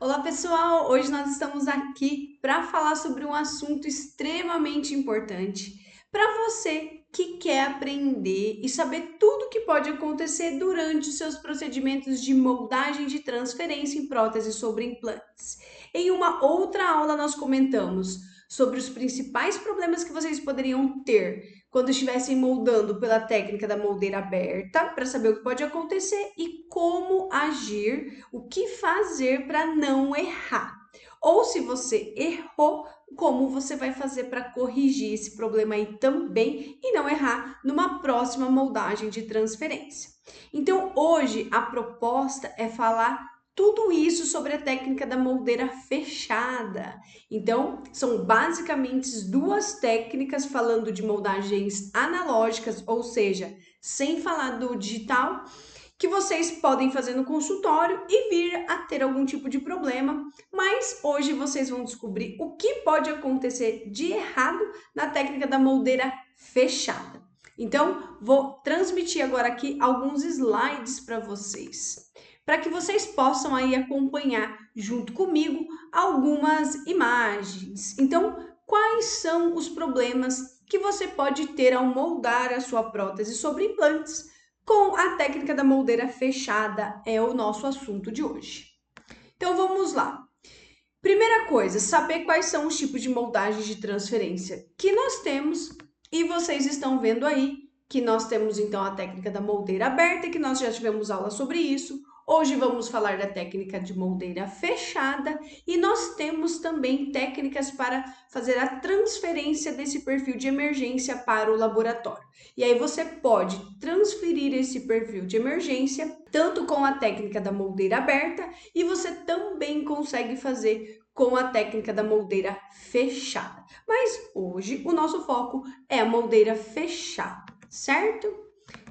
Olá pessoal, hoje nós estamos aqui para falar sobre um assunto extremamente importante para você que quer aprender e saber tudo o que pode acontecer durante os seus procedimentos de moldagem de transferência em próteses sobre implantes. Em uma outra aula nós comentamos sobre os principais problemas que vocês poderiam ter quando estivessem moldando pela técnica da moldeira aberta, para saber o que pode acontecer e como agir, o que fazer para não errar. Ou se você errou, como você vai fazer para corrigir esse problema aí também e não errar numa próxima moldagem de transferência. Então, hoje a proposta é falar tudo isso sobre a técnica da moldeira fechada. Então, são basicamente duas técnicas falando de moldagens analógicas, ou seja, sem falar do digital, que vocês podem fazer no consultório e vir a ter algum tipo de problema, mas hoje vocês vão descobrir o que pode acontecer de errado na técnica da moldeira fechada. Então, vou transmitir agora aqui alguns slides para vocês, para que vocês possam aí acompanhar junto comigo algumas imagens. Então, quais são os problemas que você pode ter ao moldar a sua prótese sobre implantes? Com a técnica da moldeira fechada é o nosso assunto de hoje. Então vamos lá. Primeira coisa, saber quais são os tipos de moldagens de transferência que nós temos e vocês estão vendo aí que nós temos então a técnica da moldeira aberta, que nós já tivemos aula sobre isso. Hoje vamos falar da técnica de moldeira fechada e nós temos também técnicas para fazer a transferência desse perfil de emergência para o laboratório. E aí você pode transferir esse perfil de emergência tanto com a técnica da moldeira aberta e você também consegue fazer com a técnica da moldeira fechada. Mas hoje o nosso foco é a moldeira fechada, certo?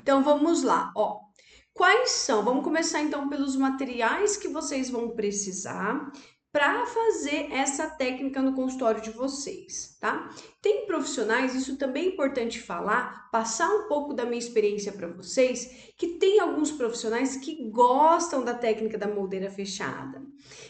Então vamos lá, ó. Quais são? Vamos começar então pelos materiais que vocês vão precisar para fazer essa técnica no consultório de vocês, tá? Tem profissionais, isso também é importante falar, passar um pouco da minha experiência para vocês, que tem alguns profissionais que gostam da técnica da moldeira fechada.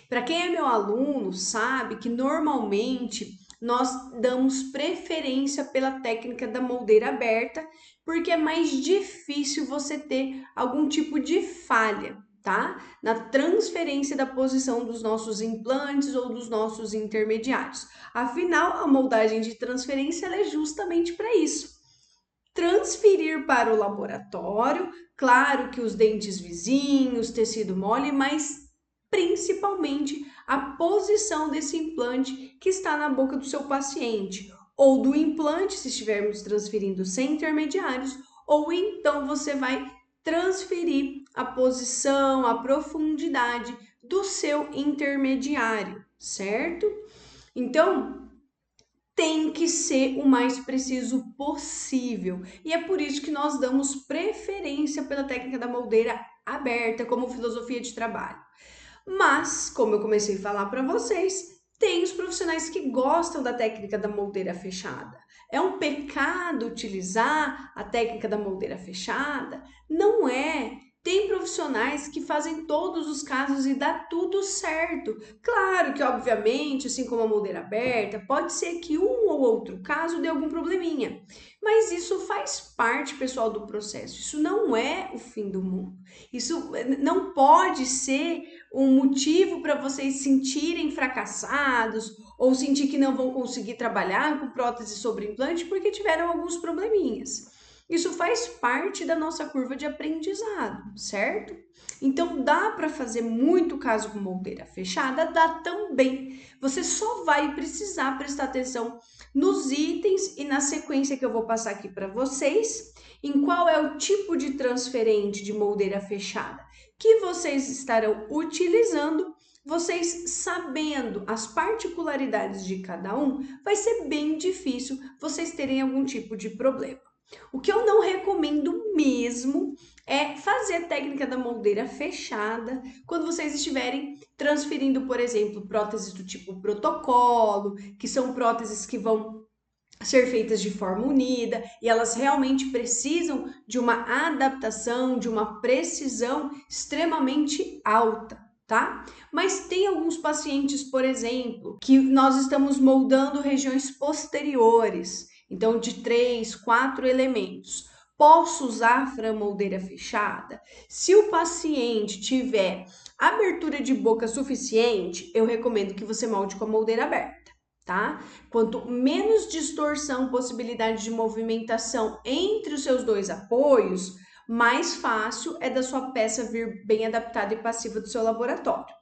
Para quem é meu aluno, sabe que normalmente nós damos preferência pela técnica da moldeira aberta, porque é mais difícil você ter algum tipo de falha, tá? Na transferência da posição dos nossos implantes ou dos nossos intermediários. Afinal, a moldagem de transferência ela é justamente para isso. Transferir para o laboratório, claro que os dentes vizinhos, tecido mole, mas principalmente a posição desse implante que está na boca do seu paciente, ou do implante, se estivermos transferindo sem intermediários, ou então você vai transferir a posição, a profundidade do seu intermediário, certo? Então, tem que ser o mais preciso possível. E é por isso que nós damos preferência pela técnica da moldeira aberta como filosofia de trabalho. Mas, como eu comecei a falar para vocês, tem os profissionais que gostam da técnica da moldeira fechada. É um pecado utilizar a técnica da moldeira fechada? Não é. Tem profissionais que fazem todos os casos e dá tudo certo. Claro que, obviamente, assim como a moldeira aberta, pode ser que um ou outro caso dê algum probleminha. Mas isso faz parte, pessoal, do processo. Isso não é o fim do mundo. Isso não pode ser um motivo para vocês se sentirem fracassados ou sentir que não vão conseguir trabalhar com prótese sobre implante porque tiveram alguns probleminhas. Isso faz parte da nossa curva de aprendizado, certo? Então dá para fazer muito caso com moldeira fechada, dá também. Você só vai precisar prestar atenção nos itens e na sequência que eu vou passar aqui para vocês, em qual é o tipo de transferente de moldeira fechada que vocês estarão utilizando. Vocês sabendo as particularidades de cada um, vai ser bem difícil vocês terem algum tipo de problema. O que eu não recomendo mesmo é fazer a técnica da moldeira fechada quando vocês estiverem transferindo, por exemplo, próteses do tipo protocolo, que são próteses que vão ser feitas de forma unida e elas realmente precisam de uma adaptação, de uma precisão extremamente alta, tá? Mas tem alguns pacientes, por exemplo, que nós estamos moldando regiões posteriores, então de 3, 4 elementos. Posso usar a franmoldeira fechada? Se o paciente tiver abertura de boca suficiente, eu recomendo que você molde com a moldeira aberta, tá? Quanto menos distorção, possibilidade de movimentação entre os seus dois apoios, mais fácil é da sua peça vir bem adaptada e passiva do seu laboratório.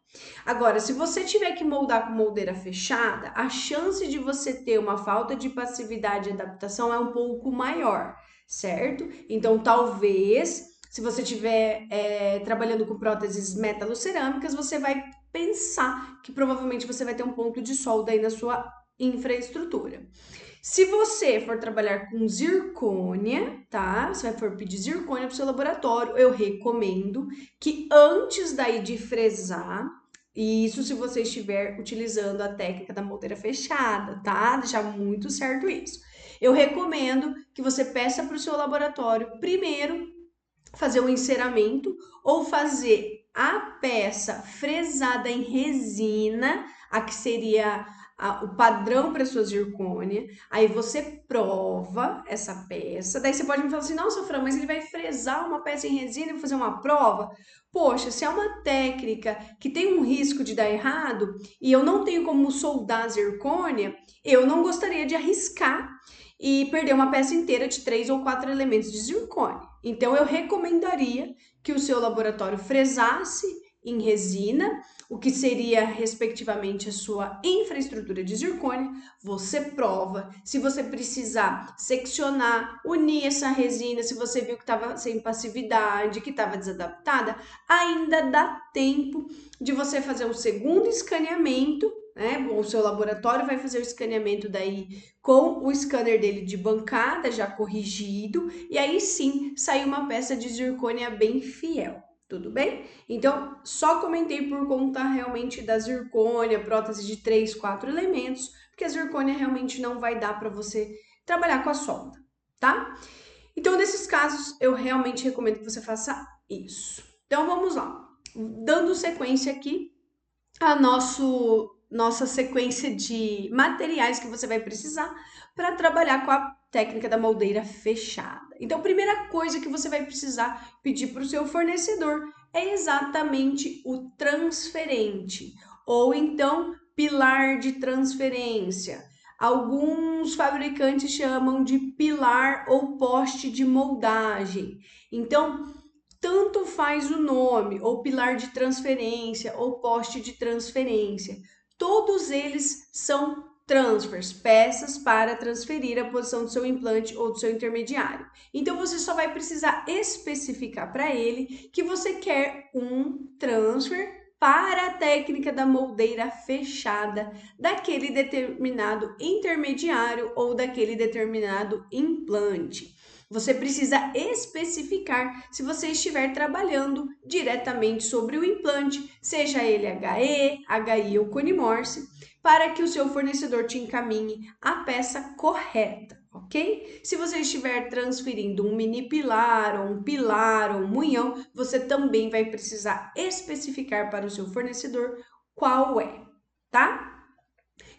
Agora, se você tiver que moldar com moldeira fechada, a chance de você ter uma falta de passividade e adaptação é um pouco maior, certo? Então, talvez, se você estiver trabalhando com próteses metalocerâmicas, você vai pensar que provavelmente você vai ter um ponto de solda aí na sua infraestrutura. Se você for trabalhar com zircônia, tá? Você for pedir zircônia para o seu laboratório, eu recomendo que antes daí de fresar, e isso se você estiver utilizando a técnica da moldeira fechada, tá? Deixar muito certo isso. Eu recomendo que você peça para o seu laboratório primeiro fazer um enceramento ou fazer a peça fresada em resina, a que seria o padrão para sua zircônia. Aí você prova essa peça. Daí você pode me falar assim: nossa, Fran, mas ele vai fresar uma peça em resina e fazer uma prova? Poxa, se é uma técnica que tem um risco de dar errado e eu não tenho como soldar a zircônia, eu não gostaria de arriscar e perder uma peça inteira de 3 ou 4 elementos de zircônia. Então, eu recomendaria que o seu laboratório fresasse em resina, o que seria, respectivamente, a sua infraestrutura de zircônia. Você prova. Se você precisar seccionar, unir essa resina, se você viu que estava sem passividade, que estava desadaptada, ainda dá tempo de você fazer um segundo escaneamento, né? O seu laboratório vai fazer o escaneamento daí com o scanner dele de bancada já corrigido, e aí sim sai uma peça de zircônia bem fiel. Tudo bem? Então, só comentei por conta realmente da zircônia, prótese de 3, 4 elementos, porque a zircônia realmente não vai dar para você trabalhar com a solda, tá? Então, nesses casos, eu realmente recomendo que você faça isso. Então, vamos lá. Dando sequência aqui, a nossa sequência de materiais que você vai precisar para trabalhar com a técnica da moldeira fechada. Então, a primeira coisa que você vai precisar pedir para o seu fornecedor é exatamente o transferente, ou então pilar de transferência. Alguns fabricantes chamam de pilar ou poste de moldagem. Então, tanto faz o nome, ou pilar de transferência, ou poste de transferência. Todos eles são transfers, peças para transferir a posição do seu implante ou do seu intermediário. Então, você só vai precisar especificar para ele que você quer um transfer para a técnica da moldeira fechada daquele determinado intermediário ou daquele determinado implante. Você precisa especificar se você estiver trabalhando diretamente sobre o implante, seja ele HE, HI ou Cone Morse, para que o seu fornecedor te encaminhe a peça correta, ok? Se você estiver transferindo um mini pilar, ou um munhão, você também vai precisar especificar para o seu fornecedor qual é, tá?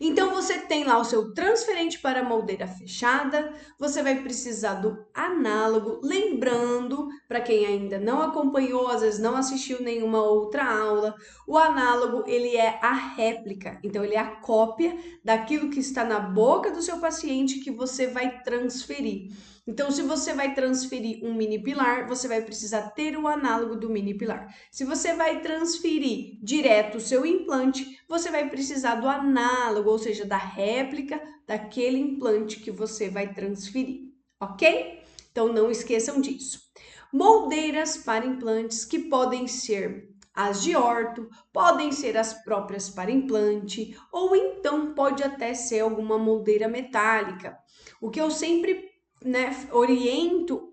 Então, você tem lá o seu transferente para moldeira fechada, você vai precisar do análogo, lembrando, para quem ainda não acompanhou, às vezes não assistiu nenhuma outra aula, o análogo, ele é a réplica, então ele é a cópia daquilo que está na boca do seu paciente que você vai transferir. Então, se você vai transferir um mini pilar, você vai precisar ter o análogo do mini pilar. Se você vai transferir direto o seu implante, você vai precisar do análogo, ou seja, da réplica daquele implante que você vai transferir, ok? Então, não esqueçam disso. Moldeiras para implantes que podem ser as de orto, podem ser as próprias para implante, ou então pode até ser alguma moldeira metálica. O que eu sempre oriento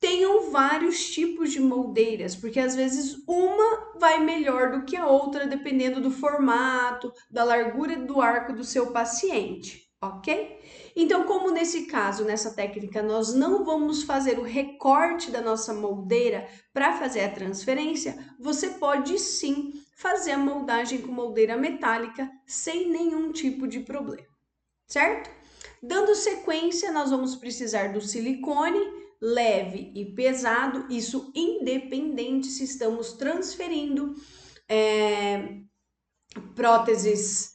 tenham vários tipos de moldeiras, porque às vezes uma vai melhor do que a outra, dependendo do formato, da largura do arco do seu paciente, ok? Então, como nesse caso, nessa técnica, nós não vamos fazer o recorte da nossa moldeira para fazer a transferência, você pode sim fazer a moldagem com moldeira metálica sem nenhum tipo de problema, certo? Dando sequência, nós vamos precisar do silicone leve e pesado, isso independente se estamos transferindo próteses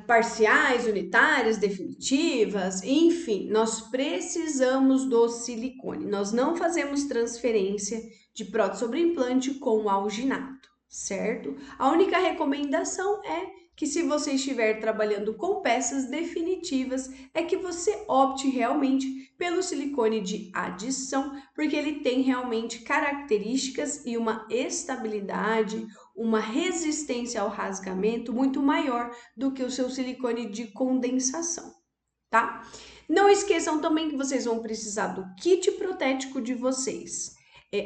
parciais, unitárias, definitivas, enfim, nós precisamos do silicone. Nós não fazemos transferência de prótese sobre implante com alginato, certo? A única recomendação é que se você estiver trabalhando com peças definitivas, é que você opte realmente pelo silicone de adição, porque ele tem realmente características e uma estabilidade, uma resistência ao rasgamento muito maior do que o seu silicone de condensação, tá? Não esqueçam também que vocês vão precisar do kit protético de vocês.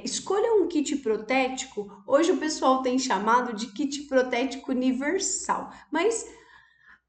Escolha um kit protético, hoje o pessoal tem chamado de kit protético universal, mas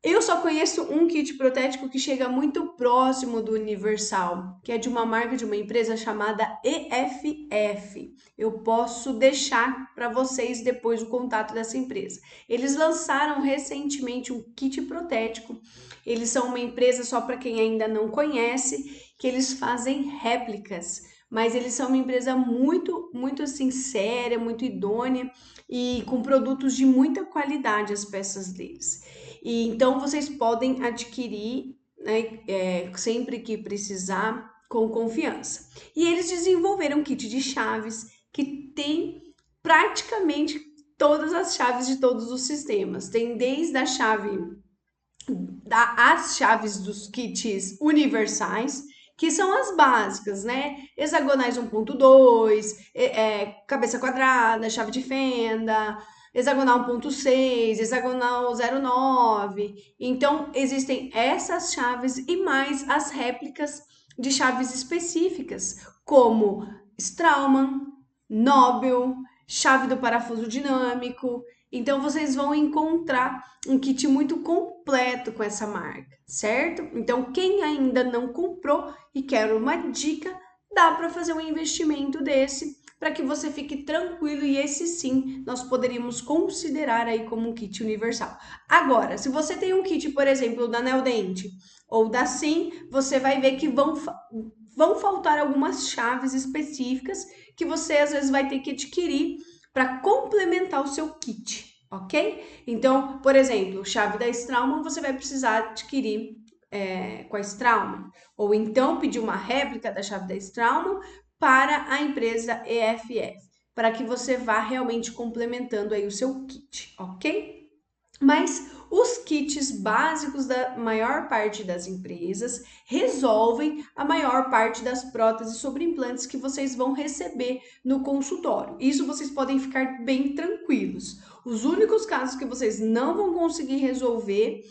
eu só conheço um kit protético que chega muito próximo do universal, que é de uma marca de uma empresa chamada EFF. Eu posso deixar para vocês depois o contato dessa empresa. Eles lançaram recentemente um kit protético. Eles são uma empresa, só para quem ainda não conhece, que eles fazem réplicas, mas eles são uma empresa muito assim séria, muito idônea e com produtos de muita qualidade as peças deles. E então vocês podem adquirir, né, sempre que precisar, com confiança. E eles desenvolveram um kit de chaves que tem praticamente todas as chaves de todos os sistemas. Tem desde a chave, as chaves dos kits universais, que são as básicas, né? Hexagonais 1.2, cabeça quadrada, chave de fenda, hexagonal 1.6, hexagonal 0.9. Então, existem essas chaves e mais as réplicas de chaves específicas, como Straumann, Nobel, chave do parafuso dinâmico. Então, vocês vão encontrar um kit muito completo com essa marca, certo? Então, quem ainda não comprou e quer uma dica, dá para fazer um investimento desse para que você fique tranquilo e esse sim nós poderíamos considerar aí como um kit universal. Agora, se você tem um kit, por exemplo, da Neodente ou da Sim, você vai ver que vão faltar algumas chaves específicas que você às vezes vai ter que adquirir para complementar o seu kit, ok? Então, por exemplo, chave da Straumann você vai precisar adquirir com a Straumann, ou então pedir uma réplica da chave da Straumann para a empresa EFF, para que você vá realmente complementando aí o seu kit, ok? Mas os kits básicos da maior parte das empresas resolvem a maior parte das próteses sobre implantes que vocês vão receber no consultório. Isso vocês podem ficar bem tranquilos. Os únicos casos que vocês não vão conseguir resolver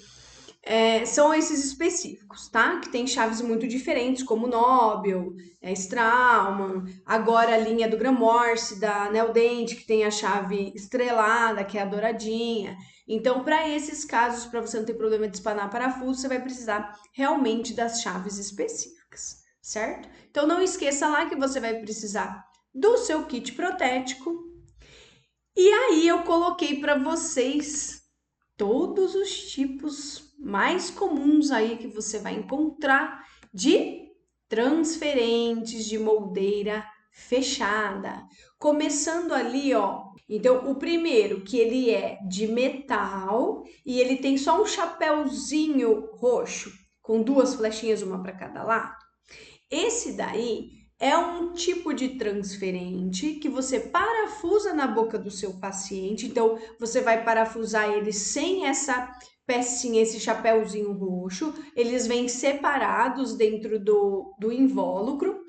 são esses específicos, tá? Que tem chaves muito diferentes, como Nobel, Straumann, agora a linha do Gramorce, da Neodente, que tem a chave estrelada, que é a douradinha. Então, para esses casos, para você não ter problema de espanar parafuso, você vai precisar realmente das chaves específicas, certo? Então, não esqueça lá que você vai precisar do seu kit protético. E aí, eu coloquei para vocês todos os tipos mais comuns aí que você vai encontrar de transferentes de moldeira fechada. Começando ali, ó. Então, o primeiro, que ele é de metal e ele tem só um chapéuzinho roxo com duas flechinhas, uma para cada lado. Esse daí é um tipo de transferente que você parafusa na boca do seu paciente. Então, você vai parafusar ele sem essa pecinha, esse chapéuzinho roxo. Eles vêm separados dentro do invólucro.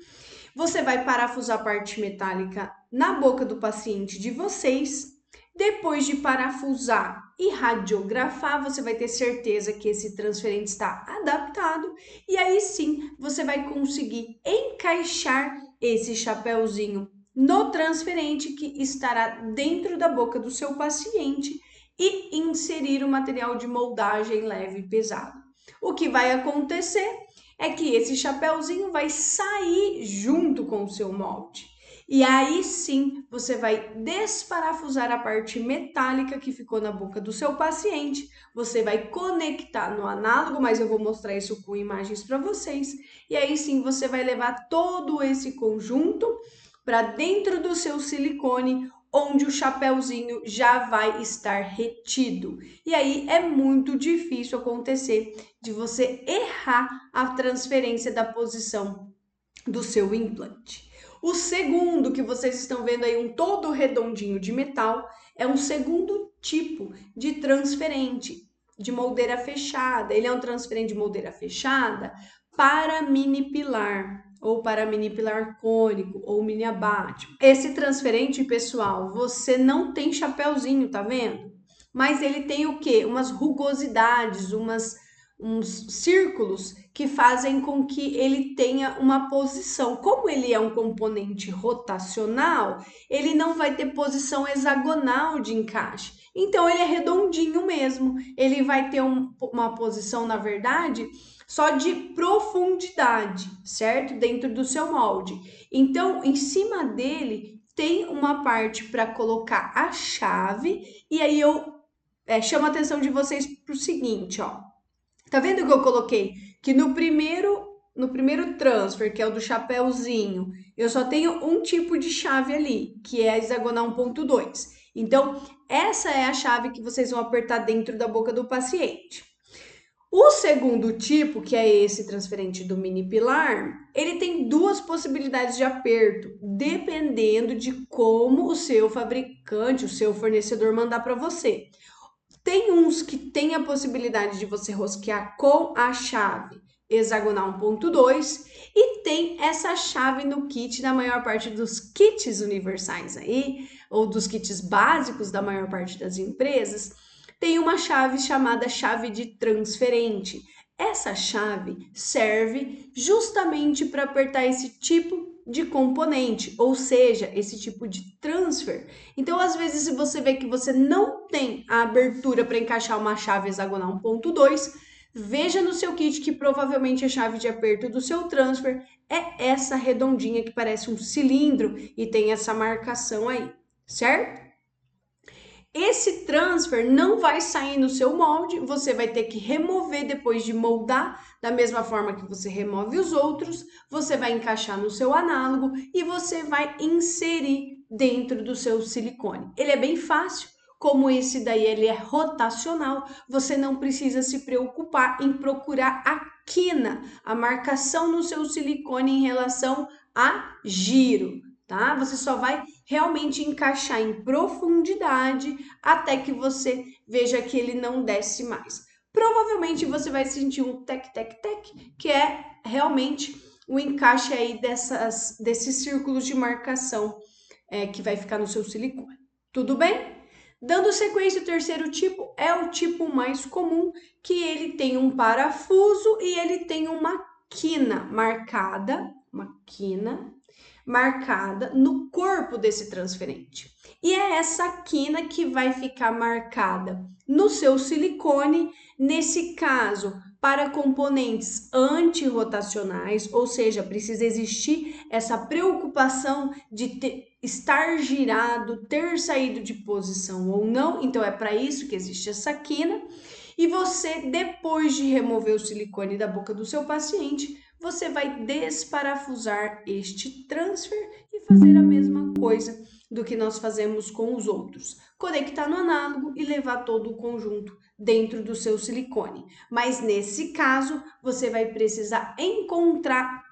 Você vai parafusar a parte metálica na boca do paciente de vocês. Depois de parafusar e radiografar, você vai ter certeza que esse transferente está adaptado e aí sim você vai conseguir encaixar esse chapéuzinho no transferente que estará dentro da boca do seu paciente e inserir o material de moldagem leve e pesado. O que vai acontecer é que esse chapéuzinho vai sair junto com o seu molde. E aí sim, você vai desparafusar a parte metálica que ficou na boca do seu paciente. Você vai conectar no análogo, mas eu vou mostrar isso com imagens para vocês. E aí sim, você vai levar todo esse conjunto para dentro do seu silicone, onde o chapéuzinho já vai estar retido. E aí é muito difícil acontecer de você errar a transferência da posição do seu implante. O segundo, que vocês estão vendo aí, um todo redondinho de metal, é um segundo tipo de transferente de moldeira fechada. Ele é um transferente de moldeira fechada para mini pilar, ou para mini pilar cônico, ou mini abate. Esse transferente, pessoal, você não tem chapéuzinho, tá vendo? Mas ele tem o quê? Umas rugosidades, uns círculos que fazem com que ele tenha uma posição. Como ele é um componente rotacional, ele não vai ter posição hexagonal de encaixe. Então ele é redondinho mesmo. Ele vai ter uma posição, na verdade, só de profundidade, certo? Dentro do seu molde. Então, em cima dele tem uma parte para colocar a chave, e aí eu chamo a atenção de vocês para o seguinte, ó. Tá vendo que eu coloquei que no primeiro transfer, que é o do chapéuzinho, eu só tenho um tipo de chave ali, que é a hexagonal 1.2. Então, essa é a chave que vocês vão apertar dentro da boca do paciente. O segundo tipo, que é esse transferente do mini pilar, ele tem duas possibilidades de aperto, dependendo de como o seu fabricante, o seu fornecedor mandar para você. Tem uns que tem a possibilidade de você rosquear com a chave hexagonal 1.2 e tem essa chave no kit da maior parte dos kits universais aí, ou dos kits básicos da maior parte das empresas, tem uma chave chamada chave de transferente. Essa chave serve justamente para apertar esse tipo de componente, ou seja, esse tipo de transfer. Então, às vezes, se você vê que você não tem a abertura para encaixar uma chave hexagonal 1.2, veja no seu kit que provavelmente a chave de aperto do seu transfer é essa redondinha que parece um cilindro e tem essa marcação aí, certo? Esse transfer não vai sair no seu molde, você vai ter que remover depois de moldar, da mesma forma que você remove os outros, você vai encaixar no seu análogo e você vai inserir dentro do seu silicone. Ele é bem fácil, como esse daí ele é rotacional, você não precisa se preocupar em procurar a quina, a marcação no seu silicone em relação a giro, tá? Você só vai realmente encaixar em profundidade até que você veja que ele não desce mais. Provavelmente você vai sentir um tec, tec, tec, que é realmente o encaixe aí desses círculos de marcação que vai ficar no seu silicone. Tudo bem? Dando sequência, o terceiro tipo é o tipo mais comum, que ele tem um parafuso e ele tem uma quina marcada no corpo desse transferente. E é essa quina que vai ficar marcada no seu silicone, nesse caso, para componentes antirrotacionais, ou seja, precisa existir essa preocupação de estar girado, ter saído de posição ou não, então é para isso que existe essa quina. E você, depois de remover o silicone da boca do seu paciente, você vai desparafusar este transfer e fazer a mesma coisa do que nós fazemos com os outros. Conectar no análogo e levar todo o conjunto dentro do seu silicone. Mas nesse caso, você vai precisar encontrar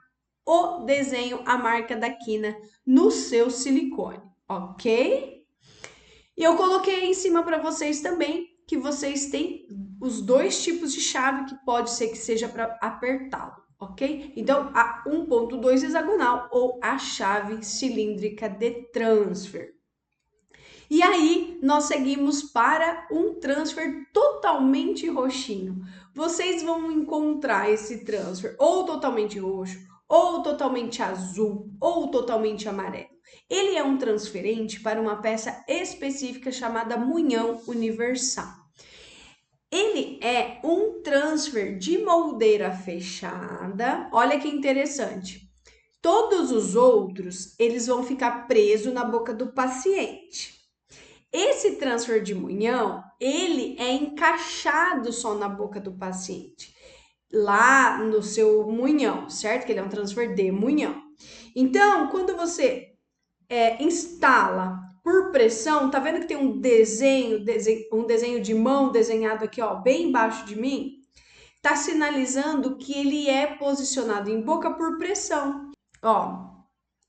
o desenho, a marca da quina no seu silicone, ok? E eu coloquei em cima para vocês também que vocês têm os dois tipos de chave que pode ser que seja para apertá-lo, ok? Então, a 1.2 hexagonal ou a chave cilíndrica de transfer. E aí, nós seguimos para um transfer totalmente roxinho. Vocês vão encontrar esse transfer ou totalmente roxo, ou totalmente azul, ou totalmente amarelo. Ele é um transferente para uma peça específica chamada munhão universal. Ele é um transfer de moldeira fechada. Olha que interessante. Todos os outros, eles vão ficar presos na boca do paciente. Esse transfer de munhão, ele é encaixado só na boca do paciente, lá no seu munhão, certo? Que ele é um transfer de munhão. Então, quando você instala por pressão, tá vendo que tem um desenho de mão desenhado aqui, ó, bem embaixo de mim? Tá sinalizando que ele é posicionado em boca por pressão. Ó,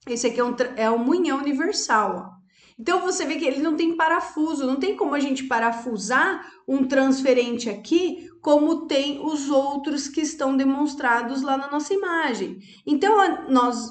esse aqui é um munhão universal, ó. Então você vê que ele não tem parafuso, não tem como a gente parafusar um transferente aqui como tem os outros que estão demonstrados lá na nossa imagem. Então nós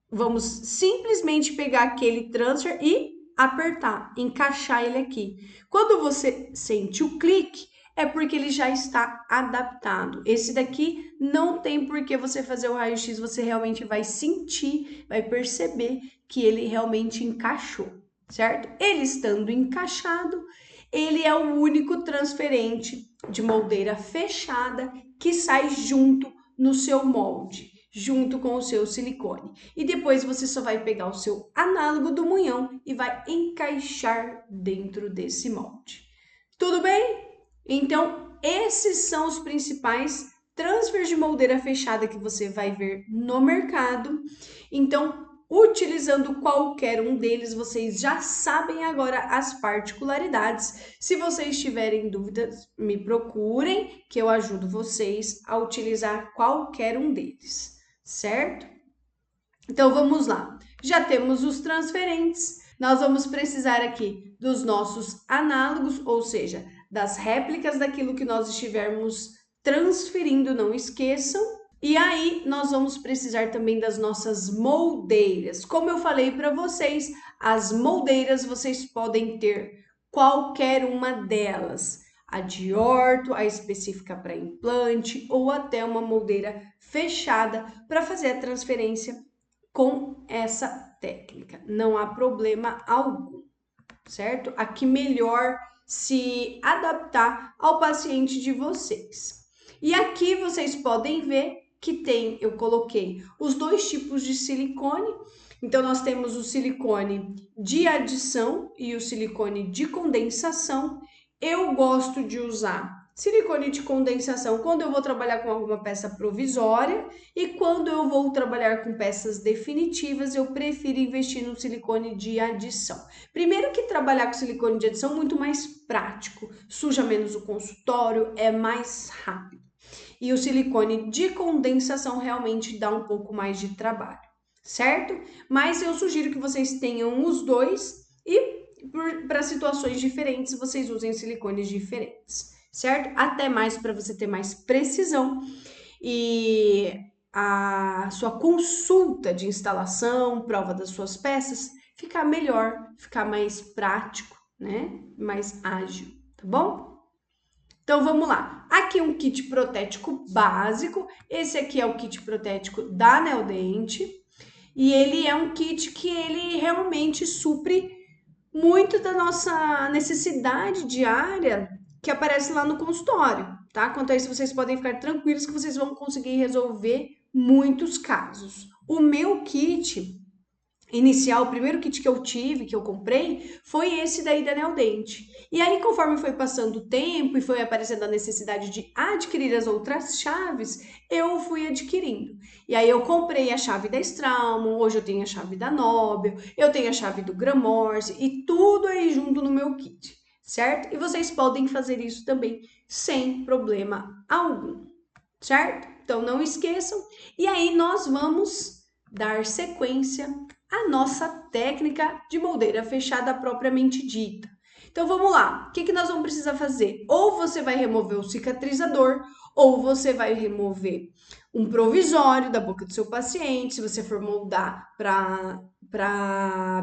vamos simplesmente pegar aquele transfer e apertar, encaixar ele aqui. Quando você sente o clique, é porque ele já está adaptado. Esse daqui não tem por que você fazer o raio-x, você realmente vai sentir, vai perceber que ele realmente encaixou, certo? Ele estando encaixado, ele é o único transferente de moldeira fechada que sai junto no seu molde, junto com o seu silicone. E depois você só vai pegar o seu análogo do munhão e vai encaixar dentro desse molde. Tudo bem? Então, esses são os principais transfers de moldeira fechada que você vai ver no mercado. Então, utilizando qualquer um deles, vocês já sabem agora as particularidades. Se vocês tiverem dúvidas, me procurem, que eu ajudo vocês a utilizar qualquer um deles, certo? Então, vamos lá. Já temos os transferentes. Nós vamos precisar aqui dos nossos análogos, ou seja, das réplicas daquilo que nós estivermos transferindo, não esqueçam. E aí, nós vamos precisar também das nossas moldeiras. Como eu falei para vocês, as moldeiras vocês podem ter qualquer uma delas. A de orto, a específica para implante ou até uma moldeira fechada para fazer a transferência com essa técnica. Não há problema algum, certo? Aqui melhor se adaptar ao paciente de vocês. E aqui vocês podem ver que eu coloquei os dois tipos de silicone. Então, nós temos o silicone de adição e o silicone de condensação. Eu gosto de usar silicone de condensação quando eu vou trabalhar com alguma peça provisória e quando eu vou trabalhar com peças definitivas, eu prefiro investir no silicone de adição. Primeiro que trabalhar com silicone de adição é muito mais prático, suja menos o consultório, é mais rápido. E o silicone de condensação realmente dá um pouco mais de trabalho, certo? Mas eu sugiro que vocês tenham os dois e para situações diferentes vocês usem silicones diferentes, certo? Até mais para você ter mais precisão e a sua consulta de instalação, prova das suas peças, ficar melhor, ficar mais prático, né? Mais ágil, tá bom? Então vamos lá. Aqui um kit protético básico. Esse aqui é o kit protético da Neodente. E ele é um kit que ele realmente supre muito da nossa necessidade diária que aparece lá no consultório, tá? Quanto a isso, vocês podem ficar tranquilos que vocês vão conseguir resolver muitos casos. O meu kit inicial, o primeiro kit que eu tive, que eu comprei, foi esse daí da Neodente. E aí, conforme foi passando o tempo e foi aparecendo a necessidade de adquirir as outras chaves, eu fui adquirindo. E aí eu comprei a chave da Straumann, hoje eu tenho a chave da Nobel, eu tenho a chave do Gramorce e tudo aí junto no meu kit, certo? E vocês podem fazer isso também sem problema algum, certo? Então não esqueçam. E aí nós vamos dar sequência à nossa técnica de moldeira fechada propriamente dita. Então vamos lá, o que nós vamos precisar fazer? Ou você vai remover o cicatrizador, ou você vai remover um provisório da boca do seu paciente, se você for moldar para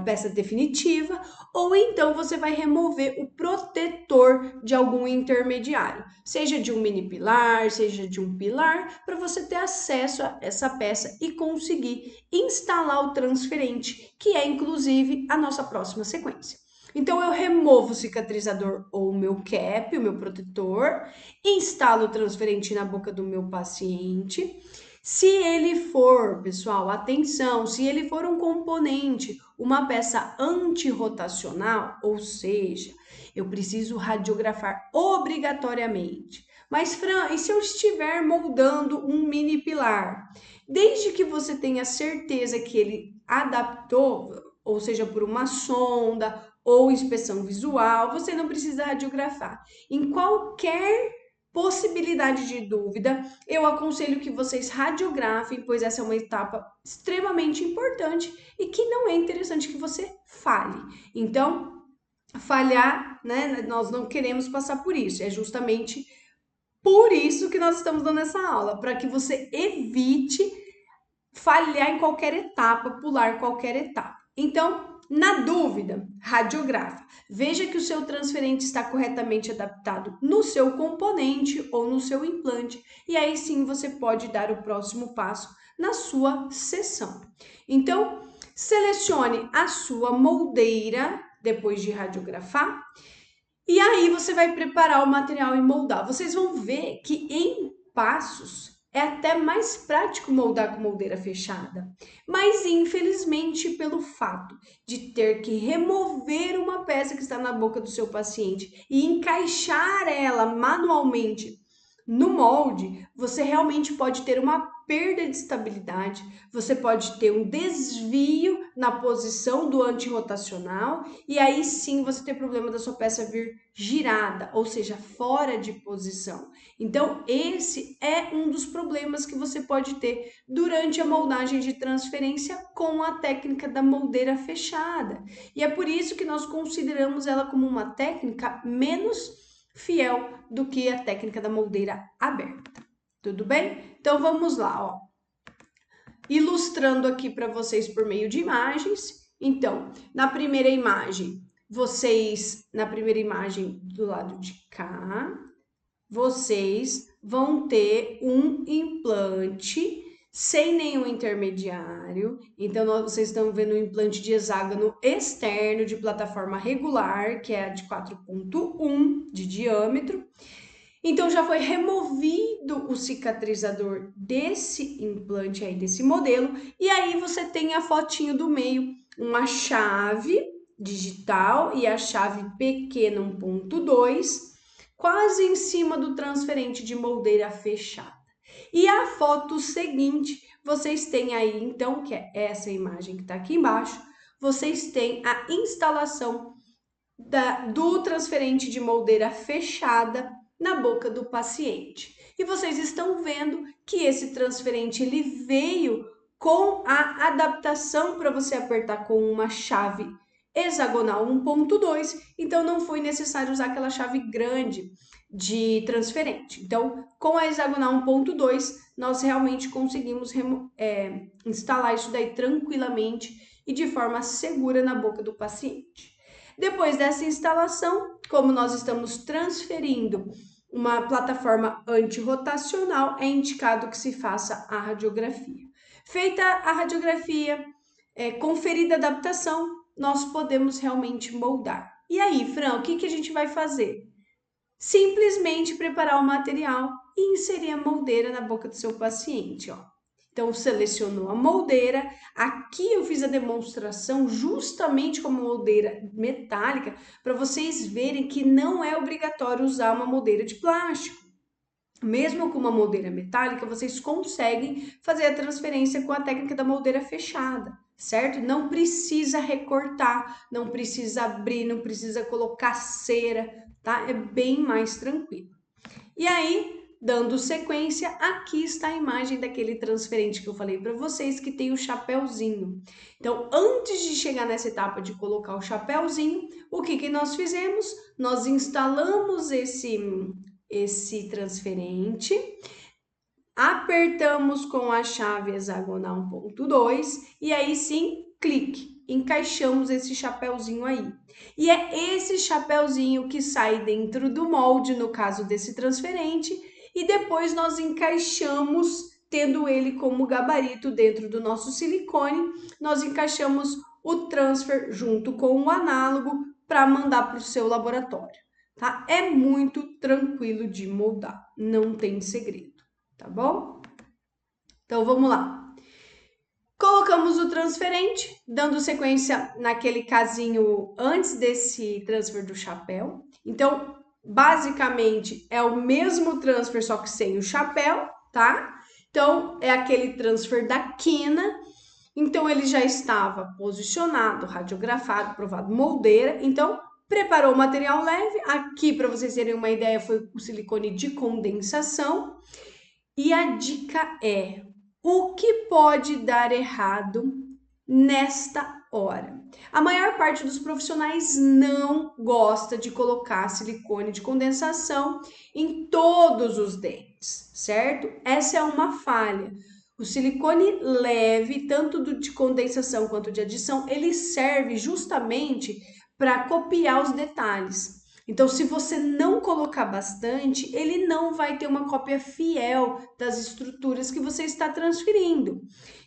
peça definitiva, ou então você vai remover o protetor de algum intermediário, seja de um mini pilar, seja de um pilar, para você ter acesso a essa peça e conseguir instalar o transferente, que é inclusive a nossa próxima sequência. Então, eu removo o cicatrizador ou o meu cap, o meu protetor, instalo o transferente na boca do meu paciente. Se ele for, pessoal, atenção, se ele for um componente, uma peça antirrotacional, ou seja, eu preciso radiografar obrigatoriamente. Mas, Fran, e se eu estiver moldando um mini pilar? Desde que você tenha certeza que ele adaptou, ou seja, por uma sonda ou inspeção visual, você não precisa radiografar. Em qualquer possibilidade de dúvida, eu aconselho que vocês radiografem, pois essa é uma etapa extremamente importante e que não é interessante que você falhe. Então, falhar, né? Nós não queremos passar por isso. É justamente por isso que nós estamos dando essa aula, para que você evite falhar em qualquer etapa, pular qualquer etapa. Então, na dúvida, radiografa. Veja que o seu transferente está corretamente adaptado no seu componente ou no seu implante, e aí sim você pode dar o próximo passo na sua sessão. Então, selecione a sua moldeira depois de radiografar, e aí você vai preparar o material e moldar. Vocês vão ver que em passos é até mais prático moldar com moldeira fechada, mas infelizmente pelo fato de ter que remover uma peça que está na boca do seu paciente e encaixar ela manualmente no molde, você realmente pode ter uma perda de estabilidade, você pode ter um desvio na posição do antirrotacional e aí sim você tem problema da sua peça vir girada, ou seja, fora de posição. Então, esse é um dos problemas que você pode ter durante a moldagem de transferência com a técnica da moldeira fechada. E é por isso que nós consideramos ela como uma técnica menos fiel do que a técnica da moldeira aberta. Tudo bem? Então vamos lá, ó. Ilustrando aqui para vocês por meio de imagens. Então, na primeira imagem do lado de cá, vocês vão ter um implante sem nenhum intermediário. Então, vocês estão vendo um implante de hexágono externo de plataforma regular, que é a de 4,1 de diâmetro. Então, já foi removido o cicatrizador desse implante aí, desse modelo. E aí, você tem a fotinho do meio, uma chave digital e a chave pequena 1.2, quase em cima do transferente de moldeira fechada. E a foto seguinte, vocês têm aí, então, que é essa imagem que está aqui embaixo, vocês têm a instalação do transferente de moldeira fechada na boca do paciente. E vocês estão vendo que esse transferente ele veio com a adaptação para você apertar com uma chave hexagonal 1.2, então não foi necessário usar aquela chave grande de transferente. Então, com a hexagonal 1.2, nós realmente conseguimos instalar isso daí tranquilamente e de forma segura na boca do paciente. Depois dessa instalação, como nós estamos transferindo uma plataforma antirrotacional, é indicado que se faça a radiografia. Feita a radiografia, conferida a adaptação, nós podemos realmente moldar. E aí, Fran, o que a gente vai fazer? Simplesmente preparar o material e inserir a moldeira na boca do seu paciente, ó. Então, selecionou a moldeira. Aqui eu fiz a demonstração justamente com a moldeira metálica para vocês verem que não é obrigatório usar uma moldeira de plástico. Mesmo com uma moldeira metálica, vocês conseguem fazer a transferência com a técnica da moldeira fechada, certo? Não precisa recortar, não precisa abrir, não precisa colocar cera, tá? É bem mais tranquilo. E aí, dando sequência, aqui está a imagem daquele transferente que eu falei para vocês, que tem o chapéuzinho. Então, antes de chegar nessa etapa de colocar o chapéuzinho, o que nós fizemos? Nós instalamos esse transferente, apertamos com a chave hexagonal 1.2 e aí sim, clique, encaixamos esse chapéuzinho aí. E é esse chapéuzinho que sai dentro do molde, no caso desse transferente, e depois nós encaixamos, tendo ele como gabarito dentro do nosso silicone, nós encaixamos o transfer junto com o análogo para mandar para o seu laboratório, tá? É muito tranquilo de moldar, não tem segredo, tá bom? Então, vamos lá. Colocamos o transferente, dando sequência naquele casinho antes desse transfer do chapéu. Então, basicamente, é o mesmo transfer, só que sem o chapéu, tá? Então, é aquele transfer da quina. Então, ele já estava posicionado, radiografado, provado moldeira. Então, preparou o material leve. Aqui, para vocês terem uma ideia, foi o silicone de condensação. E a dica é: o que pode dar errado nesta hora? A maior parte dos profissionais não gosta de colocar silicone de condensação em todos os dentes, certo? Essa é uma falha. O silicone leve, tanto do de condensação quanto de adição, ele serve justamente para copiar os detalhes. Então, se você não colocar bastante, ele não vai ter uma cópia fiel das estruturas que você está transferindo.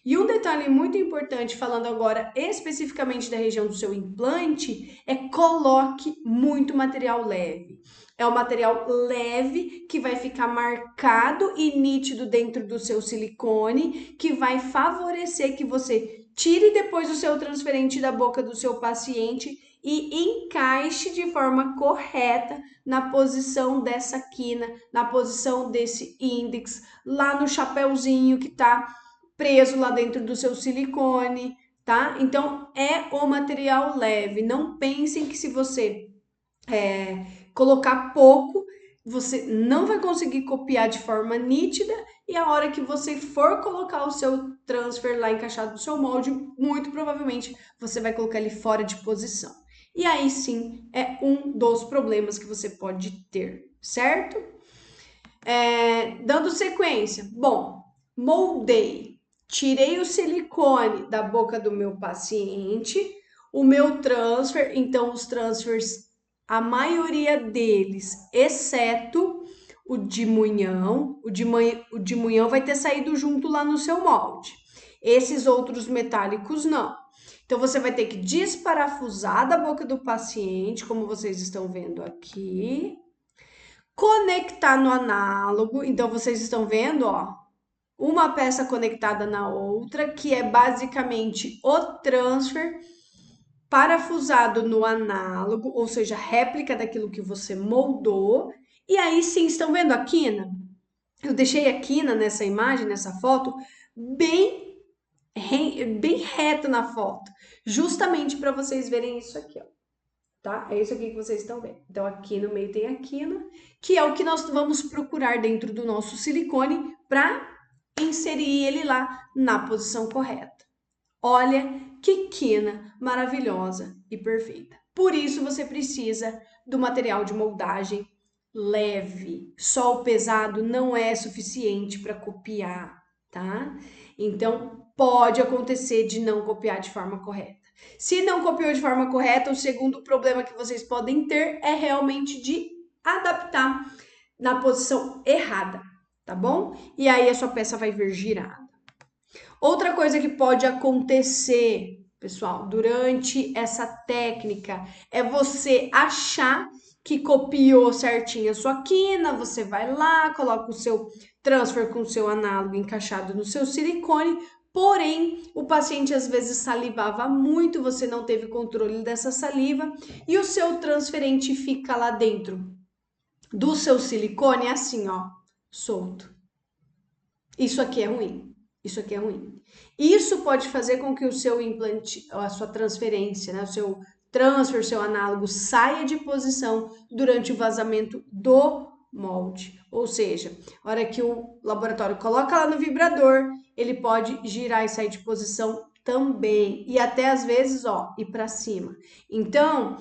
E um detalhe muito importante, falando agora especificamente da região do seu implante, é coloque muito material leve. É o material leve que vai ficar marcado e nítido dentro do seu silicone, que vai favorecer que você tire depois o seu transferente da boca do seu paciente e encaixe de forma correta na posição dessa quina, na posição desse índex, lá no chapéuzinho que tá preso lá dentro do seu silicone, tá? Então, é o material leve. Não pensem que se você colocar pouco, você não vai conseguir copiar de forma nítida e a hora que você for colocar o seu transfer lá encaixado no seu molde, muito provavelmente você vai colocar ele fora de posição. E aí sim é um dos problemas que você pode ter, certo? Dando sequência, bom, moldei, tirei o silicone da boca do meu paciente, o meu transfer, então os transfers, a maioria deles, exceto o de munhão, o de munhão vai ter saído junto lá no seu molde. Esses outros metálicos não. Então, você vai ter que desparafusar da boca do paciente, como vocês estão vendo aqui. Conectar no análogo. Então, vocês estão vendo, ó, uma peça conectada na outra, que é basicamente o transfer parafusado no análogo, ou seja, réplica daquilo que você moldou. E aí sim, estão vendo a quina? Eu deixei a quina nessa imagem, nessa foto, bem reto na foto, justamente para vocês verem isso aqui, ó. Tá? É isso aqui que vocês estão vendo. Então, aqui no meio tem a quina, que é o que nós vamos procurar dentro do nosso silicone para inserir ele lá na posição correta. Olha que quina maravilhosa e perfeita. Por isso, você precisa do material de moldagem leve. Só o pesado não é suficiente para copiar, tá? Então, pode acontecer de não copiar de forma correta. Se não copiou de forma correta, o segundo problema que vocês podem ter é realmente de adaptar na posição errada, tá bom? E aí a sua peça vai vir girada. Outra coisa que pode acontecer, pessoal, durante essa técnica é você achar que copiou certinho a sua quina, você vai lá, coloca o seu transfer com o seu análogo encaixado no seu silicone, porém, o paciente às vezes salivava muito, você não teve controle dessa saliva e o seu transferente fica lá dentro do seu silicone assim, ó, solto. Isso aqui é ruim. Isso aqui é ruim. Isso pode fazer com que o seu implante, a sua transferência, né, o seu transfer, o seu análogo saia de posição durante o vazamento do molde. Ou seja, a hora que o laboratório coloca lá no vibrador, ele pode girar e sair de posição também. E até às vezes, ó, ir para cima. Então,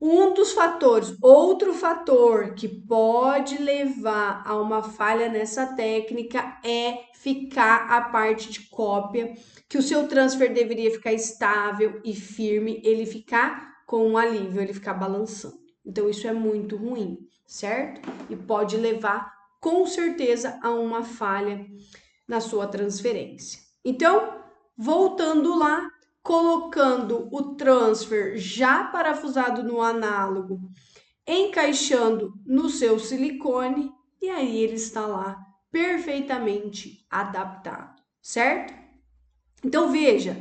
um dos fatores, outro fator que pode levar a uma falha nessa técnica é ficar a parte de cópia, que o seu transfer deveria ficar estável e firme, ele ficar com um alívio, ele ficar balançando. Então, isso é muito ruim, certo? E pode levar, com certeza, a uma falha na sua transferência. Então, voltando lá, colocando o transfer já parafusado no análogo, encaixando no seu silicone, e aí ele está lá perfeitamente adaptado. certo? Então veja,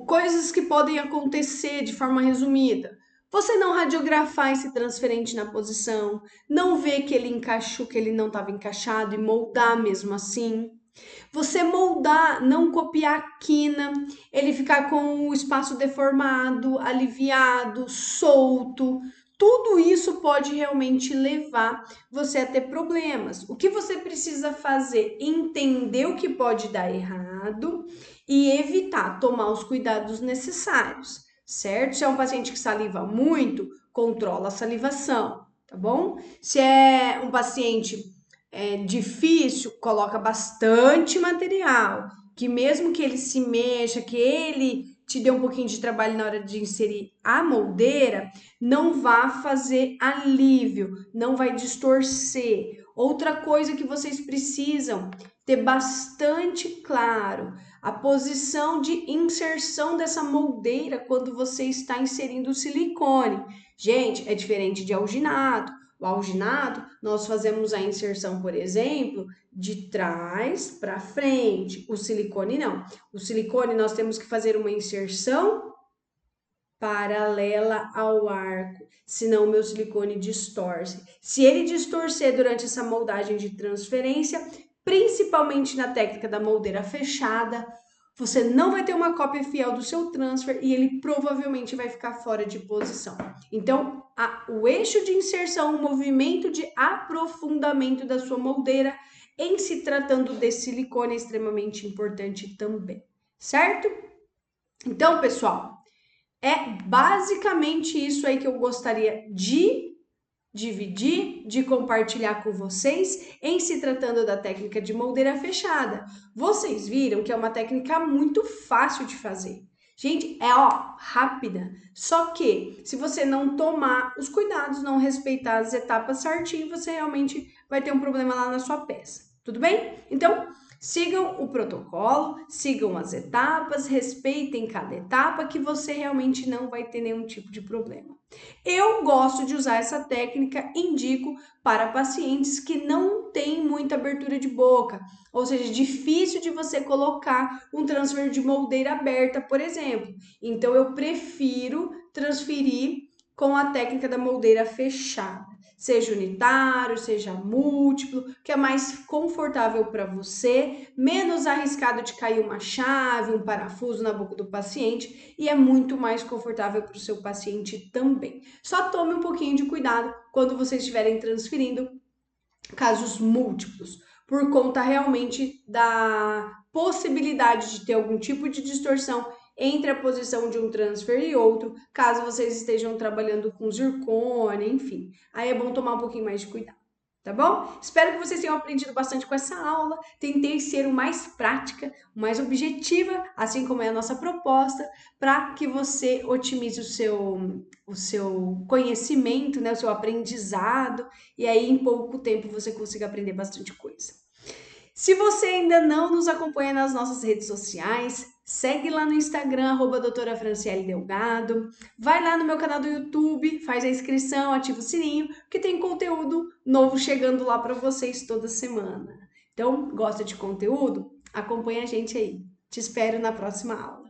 coisas que podem acontecer de forma resumida. Você não radiografar esse transferente na posição, não ver que ele encaixou, que ele não estava encaixado e moldar mesmo assim. Você moldar, não copiar a quina, ele ficar com o espaço deformado, aliviado, solto. Tudo isso pode realmente levar você a ter problemas. O que você precisa fazer? Entender o que pode dar errado e evitar, tomar os cuidados necessários, certo? Se é um paciente que saliva muito, controla a salivação, tá bom? Se é um paciente difícil, coloca bastante material, que mesmo que ele se mexa, que ele te dê um pouquinho de trabalho na hora de inserir a moldeira, não vá fazer alívio, não vai distorcer. Outra coisa que vocês precisam ter bastante claro, a posição de inserção dessa moldeira quando você está inserindo o silicone. Gente, é diferente de alginado. O alginado, nós fazemos a inserção, por exemplo, de trás para frente. O silicone não. O silicone nós temos que fazer uma inserção paralela ao arco, senão o meu silicone distorce. Se ele distorcer durante essa moldagem de transferência, principalmente na técnica da moldeira fechada, você não vai ter uma cópia fiel do seu transfer e ele provavelmente vai ficar fora de posição. Então, o eixo de inserção, o movimento de aprofundamento da sua moldeira, em se tratando de silicone, é extremamente importante também, certo? Então, pessoal, é basicamente isso aí que eu gostaria de dividir, de compartilhar com vocês em se tratando da técnica de moldeira fechada. Vocês viram que é uma técnica muito fácil de fazer. Gente, rápida. Só que se você não tomar os cuidados, não respeitar as etapas certinho, você realmente vai ter um problema lá na sua peça. Tudo bem? Então, sigam o protocolo, sigam as etapas, respeitem cada etapa que você realmente não vai ter nenhum tipo de problema. Eu gosto de usar essa técnica, indico para pacientes que não têm muita abertura de boca, ou seja, difícil de você colocar um transfer de moldeira aberta, por exemplo. Então eu prefiro transferir com a técnica da moldeira fechada, seja unitário, seja múltiplo, que é mais confortável para você, menos arriscado de cair uma chave, um parafuso na boca do paciente e é muito mais confortável para o seu paciente também. Só tome um pouquinho de cuidado quando vocês estiverem transferindo casos múltiplos, por conta realmente da possibilidade de ter algum tipo de distorção entre a posição de um transfer e outro, caso vocês estejam trabalhando com zircônia, enfim. Aí é bom tomar um pouquinho mais de cuidado, tá bom? Espero que vocês tenham aprendido bastante com essa aula. Tentei ser o mais prática, o mais objetiva, assim como é a nossa proposta, para que você otimize o seu conhecimento, né, o seu aprendizado, e aí em pouco tempo você consiga aprender bastante coisa. Se você ainda não nos acompanha nas nossas redes sociais, segue lá no Instagram, @doutora Franciele Delgado. Vai lá no meu canal do YouTube, faz a inscrição, ativa o sininho, que tem conteúdo novo chegando lá para vocês toda semana. Então, gosta de conteúdo? Acompanha a gente aí. Te espero na próxima aula.